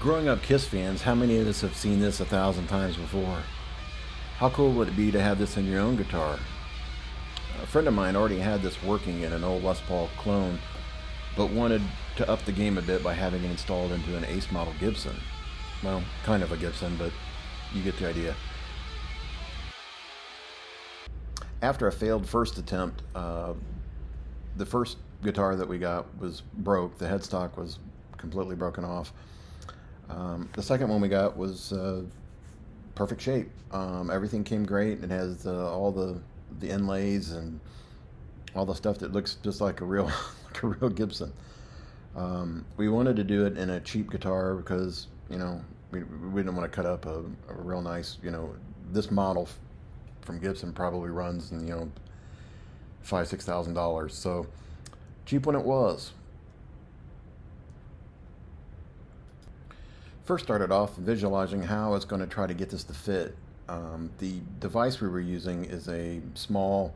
Growing up Kiss fans, how many of us have seen this 1,000 times before? How cool would it be to have this in your own guitar? A friend of mine already had this working in an old Les Paul clone, but wanted to up the game a bit by having it installed into an Ace model Gibson. Well, kind of a Gibson, but you get the idea. After a failed first attempt, the first guitar that we got was broke. The headstock was completely broken off. The second one we got was perfect shape. Everything came great. It has all the inlays and all the stuff that looks just like a real like a real Gibson. We wanted to do it in a cheap guitar because we didn't want to cut up a real nice this model from Gibson probably runs in $5,000 to $6,000. So cheap when it was. First started off visualizing how I was going to try to get this to fit. The device we were using is a small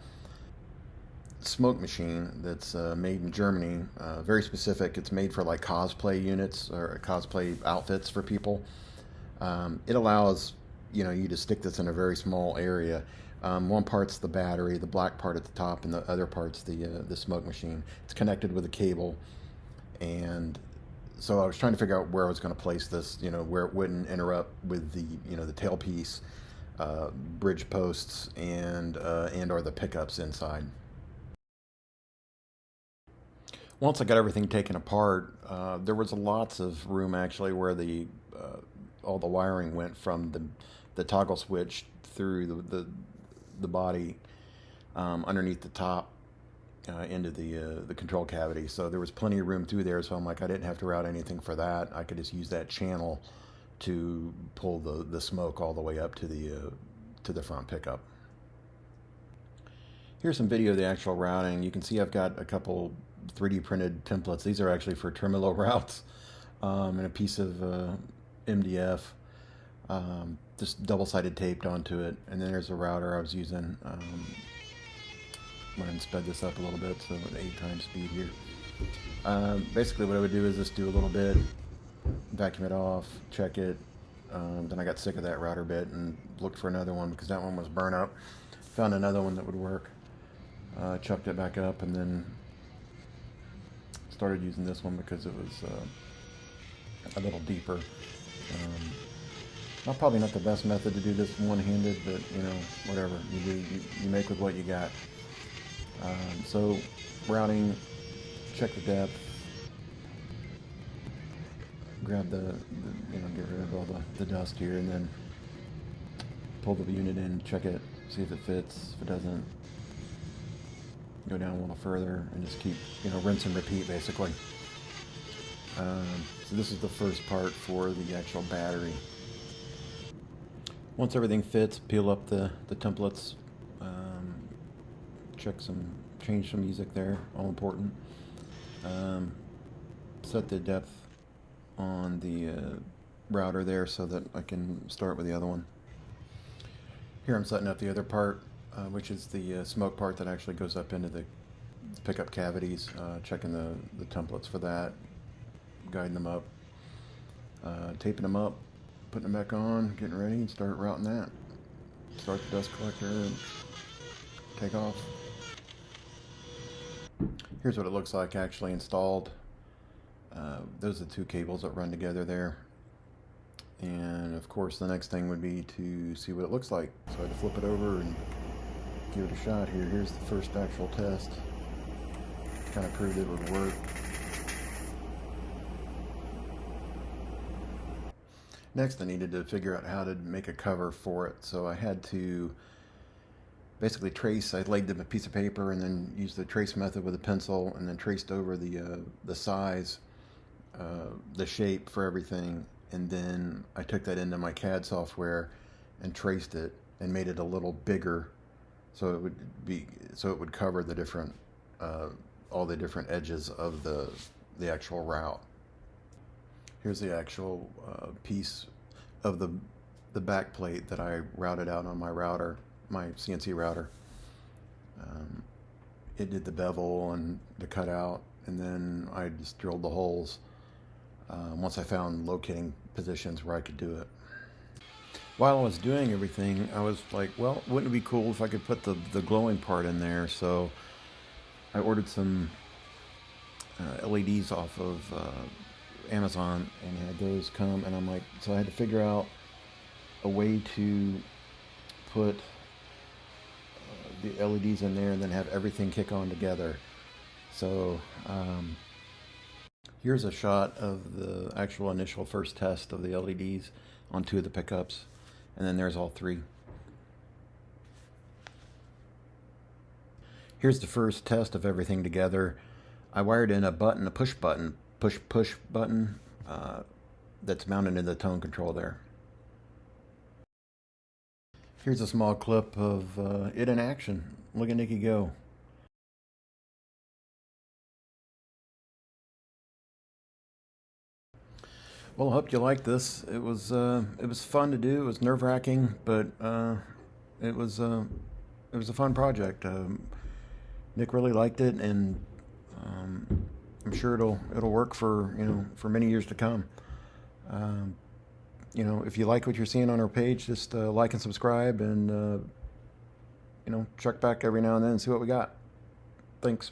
smoke machine that's made in Germany. Very specific. It's made for like cosplay units or cosplay outfits for people. It allows you to stick this in a very small area. One part's the battery, the black part at the top, and the other part's the smoke machine. It's connected with a cable, and so I was trying to figure out where I was going to place this, where it wouldn't interrupt with the tailpiece, bridge posts, and or the pickups inside. Once I got everything taken apart, there was lots of room actually where all the wiring went from the toggle switch through the body underneath the top into the control cavity. So there was plenty of room through there. So I'm like, I didn't have to route anything for that. I could just use that channel to pull the smoke all the way up to the front pickup. Here's some video of the actual routing. You can see I've got a couple 3D printed templates. These are actually for tremolo routes, and a piece of MDF, just double-sided taped onto it. And then there's a router I was using. I'm going to sped this up a little bit, so at 8 times speed here. Basically what I would do is just do a little bit, vacuum it off, check it. Then I got sick of that router bit and looked for another one because that one was burnt up. Found another one that would work. Chucked it back up and then started using this one because it was a little deeper. Probably not the best method to do this one-handed, but whatever you make with what you got. So routing, check the depth, grab get rid of all the dust here, and then pull the unit in, check it, see if it fits. If it doesn't, go down a little further and just keep rinse and repeat basically. So this is the first part for the actual battery. Once everything fits, peel up the templates, change some music there, all important. Set the depth on the router there so that I can start with the other one. Here I'm setting up the other part, which is the smoke part that actually goes up into the pickup cavities, checking the templates for that, guiding them up, taping them up, putting them back on, getting ready, and start routing that. Start the dust collector and take off. Here's what it looks like actually installed. Those are the 2 cables that run together there. And of course the next thing would be to see what it looks like. So I had to flip it over and give it a shot here. Here's the first actual test. Kind of proved it would work. Next I needed to figure out how to make a cover for it. So I had to basically I laid them a piece of paper and then used the trace method with a pencil and then traced over the size, the shape for everything, and then I took that into my CAD software and traced it and made it a little bigger so it would cover the different all the different edges of the actual route. Here's the actual piece of the back plate that I routed out on my router, my CNC router. It did the bevel and the cutout, and then I just drilled the holes. once I found locating positions where I could do it. While I was doing everything, I was like, well, wouldn't it be cool if I could put the glowing part in there? So I ordered some LEDs off of Amazon and had those come, and I'm like, so I had to figure out a way to put the LEDs in there and then have everything kick on together. So here's a shot of the actual initial first test of the LEDs on 2 of the pickups, and then there's all 3. Here's the first test of everything together. I wired in a button, a push button, push button that's mounted in the tone control there. Here's a small clip of it in action. Look at Nikki go. Well, I hope you liked this. It was fun to do. It was nerve-wracking, but it was a fun project. Nick really liked it, and I'm sure it'll work for for many years to come. If you like what you're seeing on our page, just like and subscribe, and check back every now and then and see what we got. Thanks.